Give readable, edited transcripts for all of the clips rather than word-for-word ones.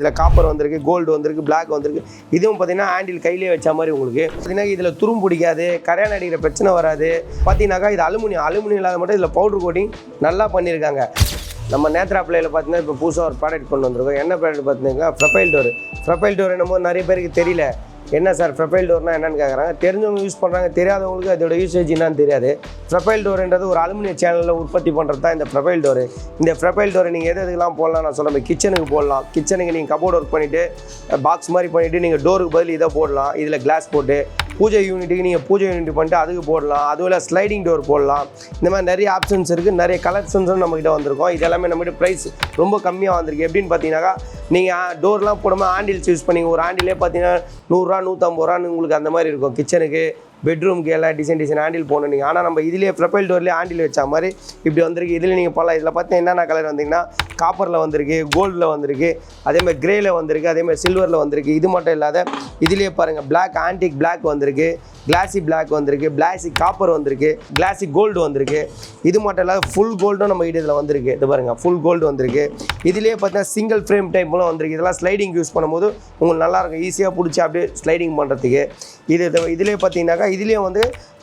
இதில் காப்பர் வந்திருக்கு, கோல்டு வந்திருக்கு, பிளாக் வந்திருக்கு. இதுவும் பார்த்தீங்கன்னா ஹேண்டில் கையிலே வச்ச மாதிரி உங்களுக்கு பார்த்தீங்கன்னா இதில் துரும் பிடிக்காது, கரையான் அடிக்கிற பிரச்சனை வராது. பார்த்தீங்கன்னாக்கா இது அலுமினியம் இல்லாத மட்டும் இதில் பவுடர் கோட்டிங் நல்லா பண்ணியிருக்காங்க. நம்ம நேத்ரா பிள்ளையில் பார்த்தீங்கன்னா இப்போ புதுசாக ஒரு ப்ராடக்ட் கொண்டு வந்திருக்கோம். என்ன ப்ராடக்ட் பார்த்தீங்கன்னா ப்ரொஃபைல் டோர் என்னமோ நிறைய பேருக்கு தெரியல. என்ன சார் ப்ரொஃபைல் டோர்னால் என்னென்னு கேட்குறாங்க. தெரிஞ்சவங்க யூஸ் பண்ணுறாங்க, தெரியாதவங்களுக்கு அதோட யூசேஜ் என்னன்னு தெரியாது. ப்ரொஃபைல் டோர்ன்றது ஒரு அலுமினிய சேனலில் உற்பத்தி பண்ணுறது தான் இந்த ப்ரொஃபைல் டோரு. இந்த ப்ரொஃபைல் டோரை நீங்கள் எதுக்கெல்லாம் போடலாம் நான் சொல்லுவேன். கிச்சனுக்கு போடலாம். கிச்சனுக்கு நீங்கள் கபோர்ட் ஒர்க் பண்ணிவிட்டு பாக்ஸ் மாதிரி பண்ணிவிட்டு நீங்கள் டோருக்கு பதில் இதை போடலாம். இதில் கிளாஸ் போட்டு பூஜை யூனிட்டுக்கு நீங்கள் பூஜை யூனிட் பண்ணிட்டு அதுக்கு போடலாம். அதுவும் ஸ்லைடிங் டோர் போடலாம். இந்த மாதிரி நிறைய ஆப்ஷன்ஸ் இருக்குது, நிறைய கலெக்ஷன்ஸும் நம்மகிட்ட வந்திருக்கோம். இது எல்லாமே நம்மகிட்ட ப்ரைஸ் ரொம்ப கம்மியாக வந்திருக்கு. எப்படின்னு பார்த்தீங்கன்னாக்கா நீங்கள் டோர்லாம் போடாமல் ஹேண்டில்ஸ் யூஸ் பண்ணி ஒரு ஹேண்டிலே பார்த்தீங்கன்னா 100 ரூபா 150 ரூபான்னு உங்களுக்கு அந்த மாதிரி இருக்கும். கிச்சனுக்கு பெட்ரூமுக்கு எல்லாம் டிசைன் ஹேண்டில் போகணும் நீங்கள். ஆனால் நம்ம இதிலே ப்ரொஃபைல் டோர்லேயே ஹேண்டில் வச்ச மாதிரி இப்படி வந்திருக்கு. இதில் நீங்கள் போகலாம். இதில் பார்த்தீங்கன்னா என்னென்ன கலர் வந்தீங்கன்னா காப்பரில் வந்திருக்கு, கோல்டில் வந்திருக்கு, அதேமாதிரி கிரேயில் வந்திருக்கு, அதேமாதிரி சில்வரில் வந்திருக்கு. இது மட்டும் இல்லாத இதிலே பாருங்கள் பிளாக் ஆன்டிக் பிளாக் வந்திருக்கு, கிளாசி பிளாக் வந்திருக்கு, கிளாசி காப்பர் வந்திருக்கு, கிளாசி கோல்டு வந்திருக்கு. இது மட்டும் இல்லாத ஃபுல் கோல்டும் நம்ம இதில் வந்திருக்கு. இது பாருங்கள் ஃபுல் கோல்டு வந்திருக்கு. இதிலே பார்த்தீங்கன்னா சிங்கிள் ஃப்ரேம் டைப்லாம் வந்திருக்கு. இதெல்லாம் ஸ்லைடிங் யூஸ் பண்ணும்போது உங்களுக்கு நல்லாயிருக்கும், ஈஸியாக பிடிச்சி அப்படியே ஸ்லைடிங் பண்ணுறதுக்கு. இதிலே பார்த்தீங்கன்னாக்கா இதுலேயும் வந்து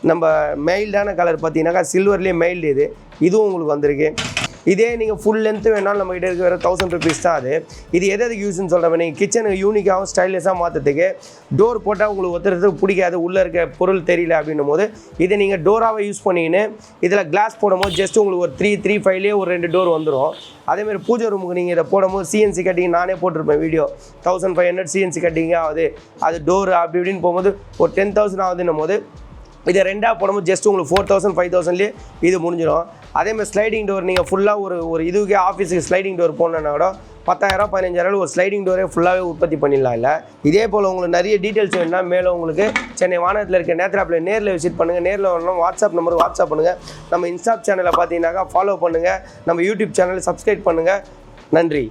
நம்ம மெயில்டான கலர் பார்த்தீங்கன்னாக்கா சில்வர்லேயே மெயில்டு இதுவும் உங்களுக்கு வந்திருக்கு. இதே நீங்கள் ஃபுல் லென்த்து வேணாலும் நம்ம கிட்ட இருக்க 1000 rupees தான் அது. இது எதுக்கு யூஸ்ன்னு சொல்கிறேன். நீங்கள் கிச்சனுக்கு யூனிக்காகவும் ஸ்டைலிஷாக மாற்றுறதுக்கு டோர் போட்டால் உங்களுக்கு ஒருத்தருக்கு பிடிக்காது, உள்ளே இருக்க பொருள் தெரியல அப்படின்னும் போது இதை நீங்கள் டோராகவே யூஸ் பண்ணிக்கின்னு இதில் கிளாஸ் போடும்போது ஜஸ்ட் உங்களுக்கு ஒரு 335 ஒரு 2 டோர் வந்துடும். அதேமாதிரி பூஜை ரூமுக்கு நீங்கள் இதை போடும்போது சிஎன்சி கட்டிங் நானே போட்டிருப்பேன் வீடியோ. 1500 சிஎன்சி கட்டிங் ஆகுது, அது டோர் அப்படி இப்படின்னு போகும்போது ஒரு 10,000 ஆகுதுன்னும் போது இதை ரெண்டாக போடும்போது ஜஸ்ட் உங்களுக்கு 4000 5000லேயே இது முடிஞ்சிடும். அதேமாதிரி ஸ்லைடிங் டோர் நீங்கள் ஃபுல்லாக ஒரு இதுக்கே ஆஃபீஸுக்கு ஸ்லைடிங் டோர் போடணுன்னா கூட 10,000 15,000 ஒரு ஸ்லைடிங் டோரே ஃபுல்லாகவே உற்பத்தி பண்ணிடலாம். இல்லை இதே போல் உங்களுக்கு நிறைய டீட்டெயில்ஸ் வேணும்னா மேலே உங்களுக்கு சென்னை வானகத்தில் இருக்க நேத்ராப்பில் நேரில் விசிட் பண்ணுங்கள். நேரில் வரணும். வாட்ஸ்அப் நம்பருக்கு வாட்ஸ்அப் பண்ணுங்கள். நம்ம இன்ஸ்டா சேனலை பார்த்தீங்கன்னாக்கா ஃபாலோ பண்ணுங்கள். நம்ம யூடியூப் சேனலை சப்ஸ்கிரைப் பண்ணுங்கள். நன்றி.